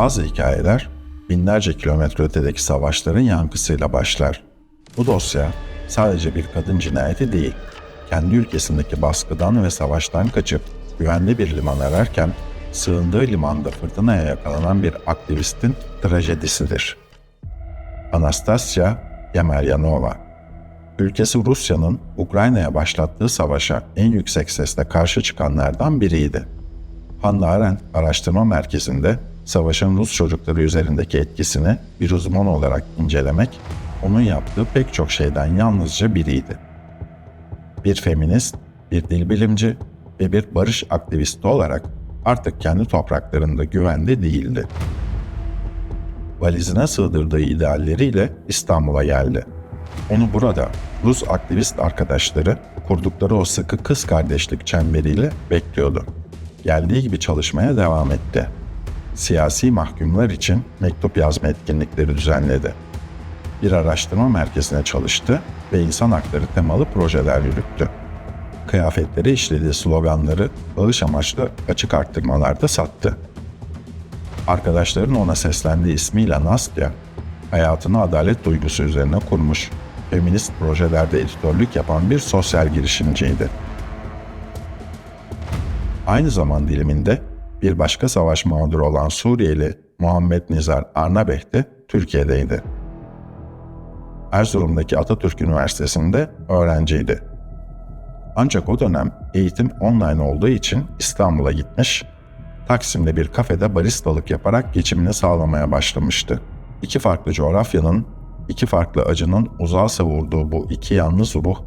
Bazı hikayeler binlerce kilometre ötedeki savaşların yankısıyla başlar. Bu dosya sadece bir kadın cinayeti değil, kendi ülkesindeki baskıdan ve savaştan kaçıp güvenli bir liman ararken sığındığı limanda fırtınaya yakalanan bir aktivistin trajedisidir. Anastasia Yemelyanova, ülkesi Rusya'nın Ukrayna'ya başlattığı savaşa en yüksek sesle karşı çıkanlardan biriydi. Hannah Arendt Araştırma Merkezi'nde savaşın Rus çocukları üzerindeki etkisini bir uzman olarak incelemek, onun yaptığı pek çok şeyden yalnızca biriydi. Bir feminist, bir dil bilimci ve bir barış aktivisti olarak artık kendi topraklarında güvende değildi. Valizine sığdırdığı idealleriyle İstanbul'a geldi. Onu burada Rus aktivist arkadaşları kurdukları o sıkı kız kardeşlik çemberiyle bekliyordu. Geldiği gibi çalışmaya devam etti. Siyasi mahkumlar için mektup yazma etkinlikleri düzenledi. Bir araştırma merkezine çalıştı ve insan hakları temalı projeler yürüttü. Kıyafetleri işlediği sloganları bağış amaçlı açık arttırmalarda sattı. Arkadaşların ona seslendiği ismiyle Nastya, hayatını adalet duygusu üzerine kurmuş, feminist projelerde editörlük yapan bir sosyal girişimciydi. Aynı zaman diliminde bir başka savaş mağduru olan Suriyeli Muhammed Nizar Arnabeh de Türkiye'deydi. Erzurum'daki Atatürk Üniversitesi'nde öğrenciydi. Ancak o dönem eğitim online olduğu için İstanbul'a gitmiş, Taksim'de bir kafede baristalık yaparak geçimini sağlamaya başlamıştı. İki farklı coğrafyanın, iki farklı acının uzağa savurduğu bu iki yalnız ruh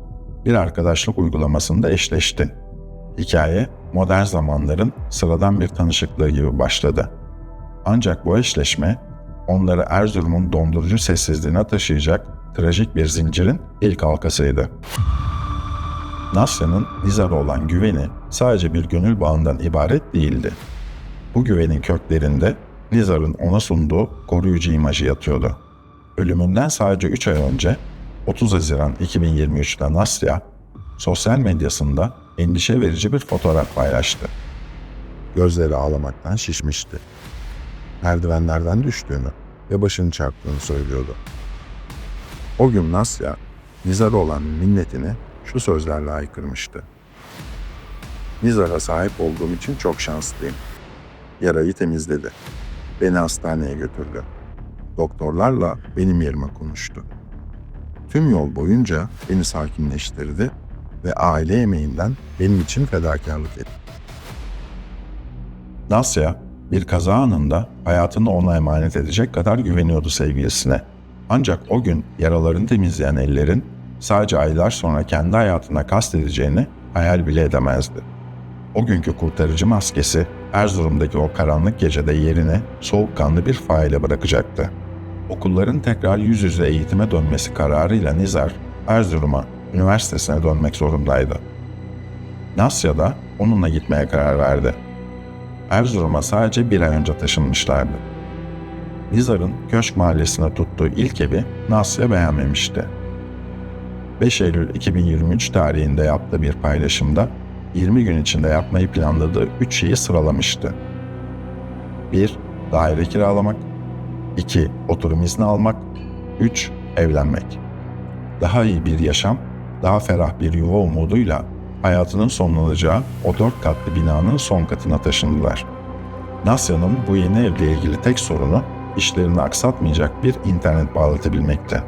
bir arkadaşlık uygulamasında eşleşti. Hikaye modern zamanların sıradan bir tanışıklığı gibi başladı. Ancak bu eşleşme onları Erzurum'un dondurucu sessizliğine taşıyacak trajik bir zincirin ilk halkasıydı. Nasya'nın Nizar'a olan güveni sadece bir gönül bağından ibaret değildi. Bu güvenin köklerinde Nizar'ın ona sunduğu koruyucu imajı yatıyordu. Ölümünden sadece 3 ay önce 30 Haziran 2023'te Nasya, sosyal medyasında endişe verici bir fotoğraf paylaştı. Gözleri ağlamaktan şişmişti. Merdivenlerden düştüğünü ve başını çarptığını söylüyordu. O gün Nasya, Nizar'a olan minnetini şu sözlerle haykırmıştı. Nizar'a sahip olduğum için çok şanslıyım. Yarayı temizledi. Beni hastaneye götürdü. Doktorlarla benim yerime konuştu. Tüm yol boyunca beni sakinleştirdi ve aile yemeğinden benim için fedakarlık etti. Nasya, bir kaza anında hayatını ona emanet edecek kadar güveniyordu sevgilisine. Ancak o gün yaralarını temizleyen ellerin sadece aylar sonra kendi hayatına kastedeceğini hayal bile edemezdi. O günkü kurtarıcı maskesi Erzurum'daki o karanlık gecede yerini soğukkanlı bir faile bırakacaktı. Okulların tekrar yüz yüze eğitime dönmesi kararıyla Nizar, Erzurum'a, üniversitesine dönmek zorundaydı. Nasya da onunla gitmeye karar verdi. Erzurum'a sadece bir ay önce taşınmışlardı. Nizar'ın Köşk Mahallesi'ne tuttuğu ilk evi Nasya beğenmemişti. 5 Eylül 2023 tarihinde yaptığı bir paylaşımda 20 gün içinde yapmayı planladığı 3 şeyi sıralamıştı. 1. Daire kiralamak. 2. Oturum izni almak. 3. Evlenmek. Daha iyi bir yaşam, daha ferah bir yuva umuduyla hayatının sonlanacağı o 4 katlı binanın son katına taşındılar. Nasya'nın bu yeni evle ilgili tek sorunu işlerini aksatmayacak bir internet bağlatabilmekti.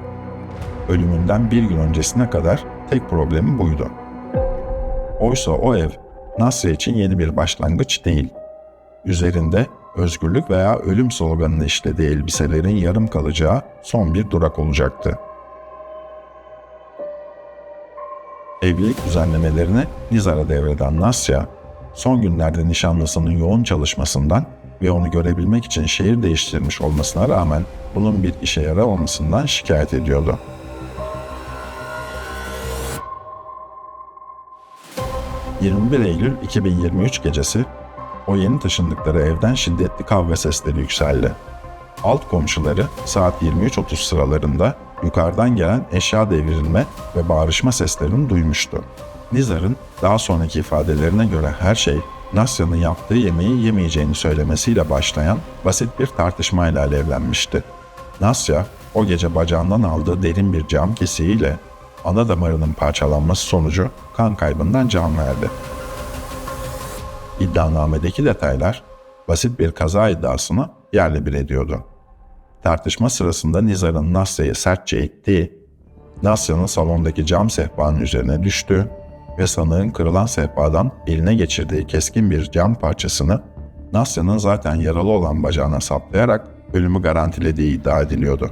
Ölümünden bir gün öncesine kadar tek problemi buydu. Oysa o ev Nasya için yeni bir başlangıç değil. Üzerinde özgürlük veya ölüm sloganını işlediği elbiselerin yarım kalacağı son bir durak olacaktı. Evlilik düzenlemelerini Nizar'a devreden Nasya, son günlerde nişanlısının yoğun çalışmasından ve onu görebilmek için şehir değiştirmiş olmasına rağmen bunun bir işe yaramamasından şikayet ediyordu. ...21 Eylül 2023 gecesi o yeni taşındıkları evden şiddetli kavga sesleri yükseldi. Alt komşuları saat 23.30 sıralarında yukarıdan gelen eşya devrilme ve bağırışma seslerini duymuştu. Nizar'ın daha sonraki ifadelerine göre her şey Nasya'nın yaptığı yemeği yemeyeceğini söylemesiyle başlayan basit bir tartışmayla alevlenmişti. Nasya, o gece bacağından aldığı derin bir cam kesiğiyle ana damarının parçalanması sonucu kan kaybından can verdi. İddianamedeki detaylar basit bir kaza iddiasını yerle bir ediyordu. Tartışma sırasında Nizar'ın Nasya'yı sertçe ittiği, Nasya'nın salondaki cam sehpanın üzerine düştü ve sanığın kırılan sehpadan eline geçirdiği keskin bir cam parçasını Nasya'nın zaten yaralı olan bacağına saplayarak ölümü garantilediği iddia ediliyordu.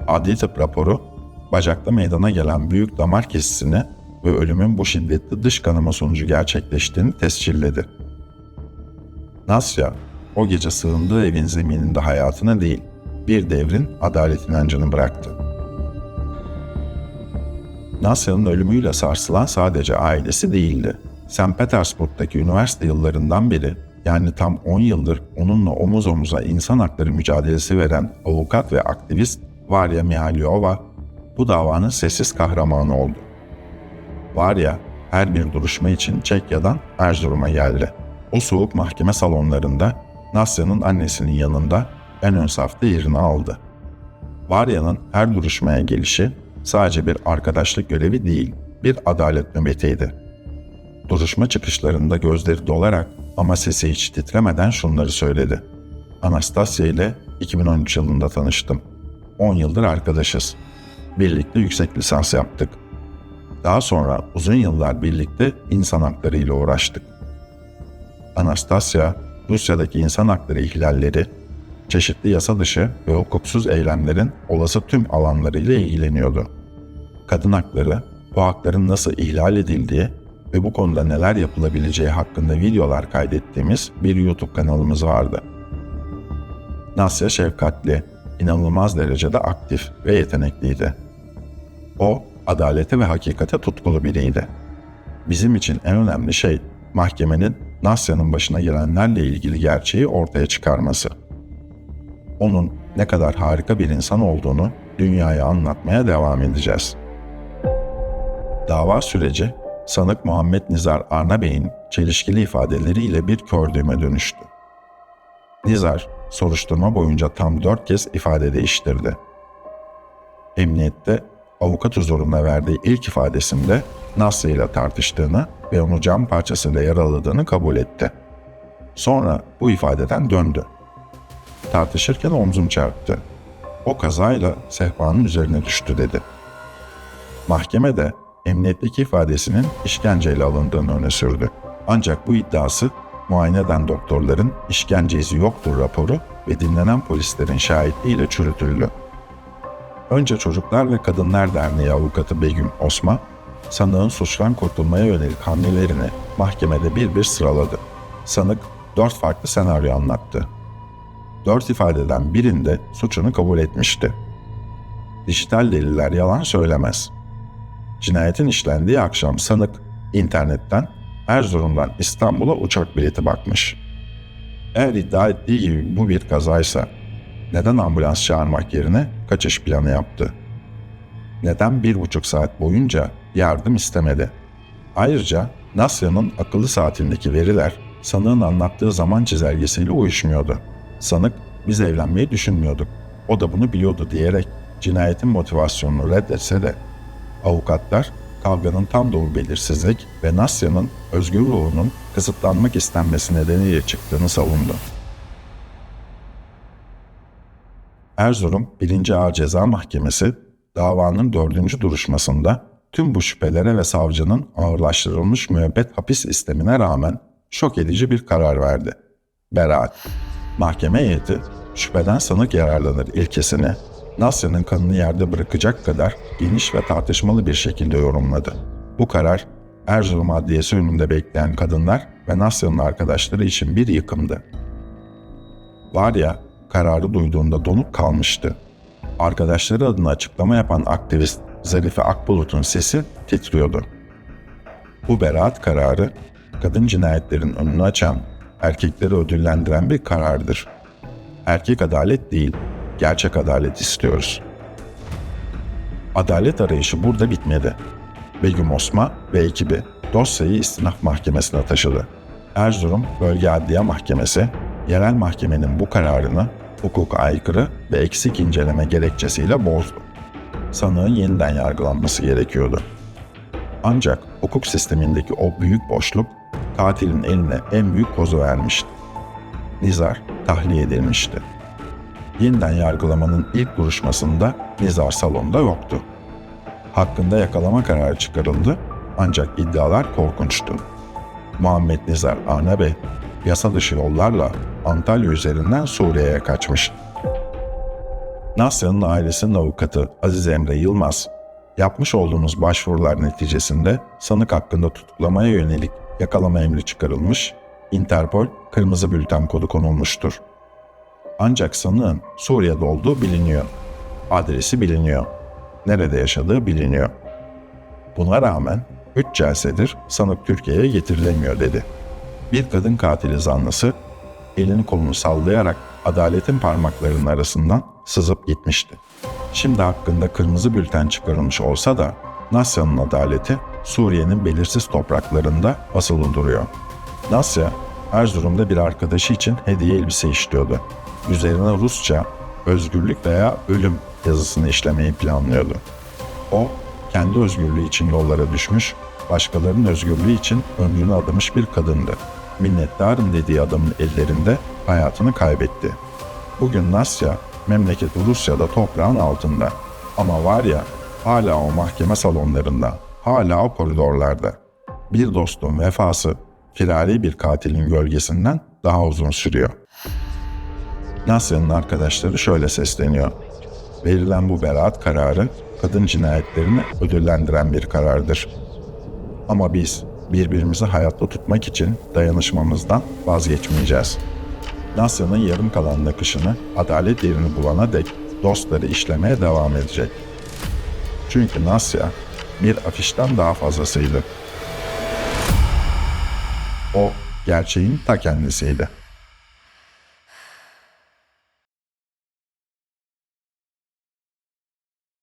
Adli tıp raporu, bacakta meydana gelen büyük damar kesisini ve ölümün bu şiddetli dış kanama sonucu gerçekleştiğini tescilledi. Nasya, o gece sığındığı evin zemininde hayatını değil, bir devrin adalet inancını bıraktı. Nasya'nın ölümüyle sarsılan sadece ailesi değildi. St. Petersburg'daki üniversite yıllarından beri, yani tam 10 yıldır onunla omuz omuza insan hakları mücadelesi veren avukat ve aktivist Varya Mihalyova, bu davanın sessiz kahramanı oldu. Varya, her bir duruşma için Çekya'dan Erzurum'a geldi. O soğuk mahkeme salonlarında Nasya'nın annesinin yanında en ön safta yerini aldı. Varya'nın her duruşmaya gelişi sadece bir arkadaşlık görevi değil, bir adalet nöbetiydi. Duruşma çıkışlarında gözleri dolarak ama sesi hiç titremeden şunları söyledi. Anastasya ile 2013 yılında tanıştım. 10 yıldır arkadaşız. Birlikte yüksek lisans yaptık. Daha sonra uzun yıllar birlikte insan hakları ile uğraştık. Anastasya, Rusya'daki insan hakları ihlalleri, çeşitli yasa dışı ve hukuksuz eylemlerin olası tüm alanlarıyla ilgileniyordu. Kadın hakları, bu hakların nasıl ihlal edildiği ve bu konuda neler yapılabileceği hakkında videolar kaydettiğimiz bir YouTube kanalımız vardı. Nasya şefkatli, inanılmaz derecede aktif ve yetenekliydi. O, adalete ve hakikate tutkulu biriydi. Bizim için en önemli şey, mahkemenin Nasya'nın başına gelenlerle ilgili gerçeği ortaya çıkarması. Onun ne kadar harika bir insan olduğunu dünyaya anlatmaya devam edeceğiz. Dava süreci, sanık Muhammed Nizar Arnabey'in çelişkili ifadeleriyle bir kördüğüme dönüştü. Nizar, soruşturma boyunca tam 4 kez ifade değiştirdi. Emniyette avukat huzurunda verdiği ilk ifadesinde Nasya ile tartıştığını ve onu cam parçasıyla yaraladığını kabul etti. Sonra bu ifadeden döndü. Tartışırken omzum çarptı. O kazayla sehpanın üzerine düştü dedi. Mahkemede emniyetteki ifadesinin işkenceyle alındığını öne sürdü. Ancak bu iddiası muayene eden doktorların işkence izi yoktur raporu ve dinlenen polislerin şahitliğiyle çürütüldü. Önce Çocuklar ve Kadınlar Derneği avukatı Begüm Osman, sanığın suçtan kurtulmaya yönelik hamlelerini mahkemede bir bir sıraladı. Sanık 4 farklı senaryo anlattı. 4 ifadeden birinde suçunu kabul etmişti. Dijital deliller yalan söylemez. Cinayetin işlendiği akşam sanık internetten Erzurum'dan İstanbul'a uçak bileti bakmış. Eğer iddia ettiği gibi bu bir kazaysa neden ambulans çağırmak yerine kaçış planı yaptı? Neden 1,5 saat boyunca yardım istemedi? Ayrıca Nasya'nın akıllı saatindeki veriler sanığın anlattığı zaman çizelgesiyle uyuşmuyordu. Sanık, biz evlenmeyi düşünmüyorduk, o da bunu biliyordu diyerek cinayetin motivasyonunu reddetse de avukatlar kavganın tam doğru belirsizlik ve Nasya'nın özgür ruhunun kısıtlanmak istenmesi nedeniyle çıktığını savundu. Erzurum 1. Ağır Ceza Mahkemesi davanın 4. duruşmasında tüm bu şüphelere ve savcının ağırlaştırılmış müebbet hapis istemine rağmen şok edici bir karar verdi. Beraat. Mahkeme heyeti şüpheden sanık yararlanır ilkesini Nasya'nın kanını yerde bırakacak kadar geniş ve tartışmalı bir şekilde yorumladı. Bu karar Erzurum Adliyesi önünde bekleyen kadınlar ve Nasya'nın arkadaşları için bir yıkımdı. Varya kararı duyduğunda donup kalmıştı. Arkadaşları adına açıklama yapan aktivist Zarife Akbulut'un sesi titriyordu. Bu beraat kararı kadın cinayetlerin önünü açan, erkekleri ödüllendiren bir karardır. Erkek adalet değil, gerçek adalet istiyoruz. Adalet arayışı burada bitmedi. Begüm Osman ve ekibi Dosyayı istinaf mahkemesine taşıdı. Erzurum Bölge Adliye Mahkemesi, yerel mahkemenin bu kararını hukuka aykırı ve eksik inceleme gerekçesiyle bozdu. Sanığın yeniden yargılanması gerekiyordu. Ancak hukuk sistemindeki o büyük boşluk katilin eline en büyük kozu vermişti. Nizar tahliye edilmişti. Yeniden yargılamanın ilk duruşmasında Nizar salonda yoktu. Hakkında yakalama kararı çıkarıldı ancak iddialar korkunçtu. Muhammed Nizar Anabey yasa dışı yollarla Antalya üzerinden Suriye'ye kaçmıştı. Nasya'nın ailesinin avukatı Aziz Emre Yılmaz, yapmış olduğumuz başvurular neticesinde sanık hakkında tutuklamaya yönelik yakalama emri çıkarılmış, Interpol kırmızı bülten kodu konulmuştur. Ancak sanığın Suriye'de olduğu biliniyor. Adresi biliniyor. Nerede yaşadığı biliniyor. Buna rağmen 3 celsedir sanık Türkiye'ye getirilemiyor dedi. Bir kadın katili zanlısı elini kolunu sallayarak adaletin parmaklarının arasından sızıp gitmişti. Şimdi hakkında kırmızı bülten çıkarılmış olsa da Nasya'nın adaleti Suriye'nin belirsiz topraklarında basılı duruyor. Nasya, Erzurum'da bir arkadaşı için hediye elbise işliyordu. Üzerine Rusça, özgürlük veya ölüm yazısını işlemeyi planlıyordu. O, kendi özgürlüğü için yollara düşmüş, başkalarının özgürlüğü için ömrünü adamış bir kadındı. Minnettarım dediği adamın ellerinde hayatını kaybetti. Bugün Nasya, memleketi Rusya'da toprağın altında. Ama var ya, hala o mahkeme salonlarında, hala o koridorlarda. Bir dostun vefası, firari bir katilin gölgesinden daha uzun sürüyor. Nasya'nın arkadaşları şöyle sesleniyor. Verilen bu beraat kararı, kadın cinayetlerini ödüllendiren bir karardır. Ama biz birbirimizi hayatta tutmak için dayanışmamızdan vazgeçmeyeceğiz. Nasya'nın yarım kalan nakışını adalet yerini bulana dek dostları işlemeye devam edecek. Çünkü Nasya bir afişten daha fazlasıydı. O gerçeğin ta kendisiydi.